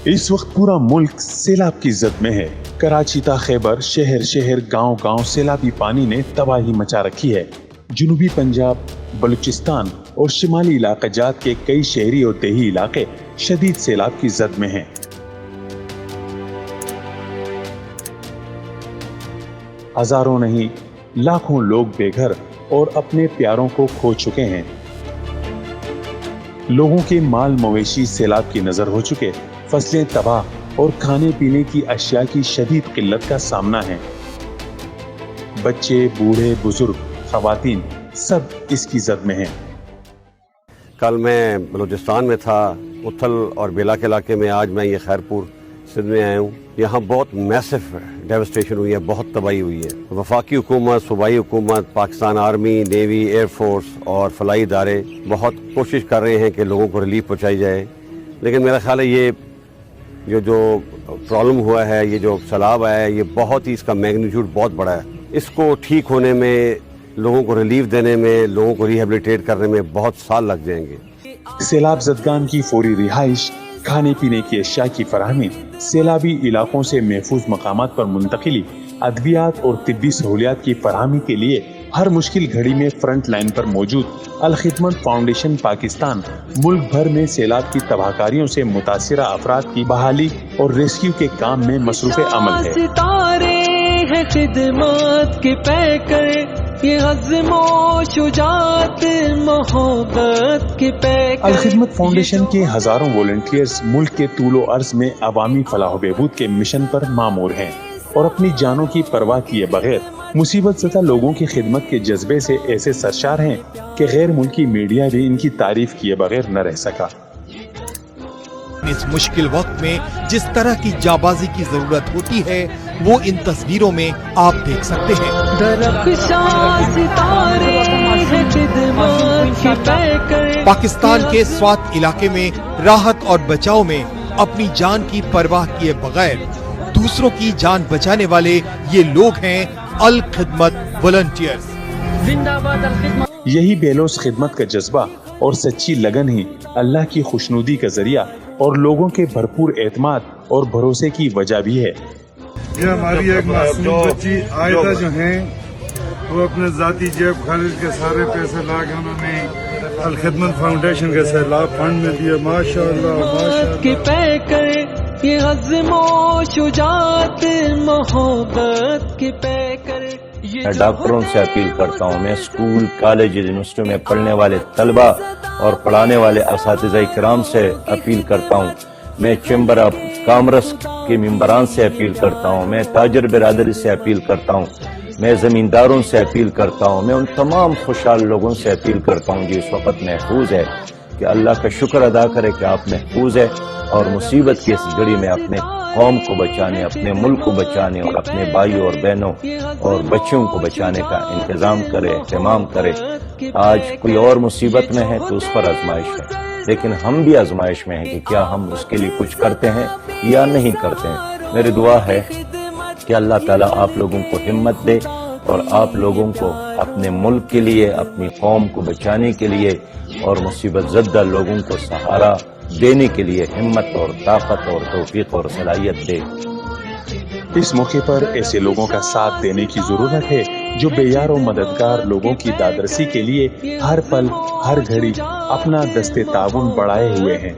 इस वक्त पूरा मुल्क सैलाब की जद में है। कराची ता खैबर शहर शहर गांव गांव सैलाबी पानी ने तबाही मचा रखी है। जुनूबी पंजाब, बलूचिस्तान और शिमाली इलाका जात के कई शहरी और देही इलाके शदीद सैलाब की जद में हैं। हजारों नहीं लाखों लोग बेघर और अपने प्यारों को खो चुके हैं। लोगों के माल मवेशी सैलाब की नजर हो चुके, फसलें तबाह और खाने पीने की अशिया की शदीद किल्लत का सामना है। बच्चे, बूढ़े, बुजुर्ग, खवातीन सब इसकी जद में हैं। कल मैं बलूचिस्तान में था, उथल और बेला के इलाके में। आज मैं ये खैरपुर सिंध में आया हूँ। यहाँ बहुत मैसिव डेवस्टेशन हुई है, बहुत तबाही हुई है। वफाकी हुकूमत, सूबाई हुकूमत, Pakistan army, navy, air force और फलाई इदारे बहुत कोशिश कर रहे हैं कि लोगों को रिलीफ पहुँचाई जाए। लेकिन मेरा ख्याल है ये जो प्रॉब्लम हुआ है, ये जो सैलाब आया है, ये बहुत ही इसका मैग्नीट्यूड बहुत बड़ा है। इसको ठीक होने में, लोगों को रिलीफ देने में, लोगों को रिहेबिलिटेट करने में बहुत साल लग जाएंगे। सैलाब ज़दगान की फौरी रिहाइश, खाने पीने की अशिया की फराहमी, सैलाबी इलाकों से महफूज मकामात पर मुंतकिली, अद्वियात और तिब्बी सहूलियात की फराहमी के लिए हर मुश्किल घड़ी में फ्रंट लाइन पर मौजूद अल खिदमत फाउंडेशन पाकिस्तान मुल्क भर में सैलाब की तबाहकारियों से मुतासिरा अफराद की बहाली और रेस्क्यू के काम में मसरूफ़ अमल है। सितारे हैं खिदमत के पैकर, ये अज़्म शुजाअत मोहब्बत के पैकर। अल खिदमत फाउंडेशन के हजारों वॉलंटियर्स मुल्क के तूलो अर्ज में अवामी फलाह बहबूद के मिशन पर मामूर हैं और अपनी जानों की परवाह किए बगैर मुसीबत ज़दा लोगों की खिदमत के जज्बे से ऐसे सरशार हैं कि गैर मुल्की मीडिया भी इनकी तारीफ किए बगैर न रह सका। इस मुश्किल वक्त में जिस तरह की जाबाजी की जरूरत होती है वो इन तस्वीरों में आप देख सकते हैं। पाकिस्तान के स्वात इलाके में राहत और बचाव में अपनी जान की परवाह किए बगैर दूसरों की जान बचाने वाले ये लोग हैं अल खिदमत वॉलंटियर्स। यही बेलोस खिदमत का जज्बा और सच्ची लगन ही अल्लाह की खुशनुदी का जरिया और लोगों के भरपूर एतमाद और भरोसे की वजह भी है। ये हमारी एक मासूम बच्ची आयदा जो हैं, वो अपने जाती जेब खर्च के सारे पैसे ला के उन्होंने अल खिदमत फाउंडेशन के सैलाब फंड में दिए। माशाअल्लाह माशाअल्लाह। ये अज़्म शुजाअत मोहब्बत के पैकर। मैं डॉक्टरों से अपील करता हूँ, मैं स्कूल, कॉलेज, यूनिवर्सिटी में पढ़ने वाले तलबा और पढ़ाने वाले असातिज़ा इकराम से अपील करता हूँ, मैं चैम्बर ऑफ कॉमर्स के मेंबरान से अपील करता हूँ, मैं ताजर बिरादरी से अपील करता हूँ, मैं जमींदारों से अपील करता हूँ, मैं उन तमाम खुशहाल लोगों से अपील करता हूँ जो इस वक्त महफूज है कि अल्लाह का शुक्र अदा करे कि आप महफूज है और मुसीबत की इस घड़ी में अपने कौम को बचाने, अपने मुल्क को बचाने और अपने भाइयों और बहनों और बच्चों को बचाने का इंतजाम करे, एहतमाम करे। आज कोई और मुसीबत में है तो उस पर आजमाइश है, लेकिन हम भी आजमाइश में हैं कि क्या हम उसके लिए कुछ करते हैं या नहीं करते हैं। मेरी दुआ है कि अल्लाह ताला आप लोगों को हिम्मत दे और आप लोगों को अपने मुल्क के लिए, अपनी कौम को बचाने के लिए और मुसीबत ज़दा लोगों को सहारा देने के लिए हिम्मत और ताकत और तौफीक और सलाहियत दे। इस मौके पर ऐसे लोगों का साथ देने की जरूरत है जो बेयार और मददगार लोगों की दादरसी के लिए हर पल हर घड़ी अपना दस्ते ताउन बढ़ाए हुए हैं।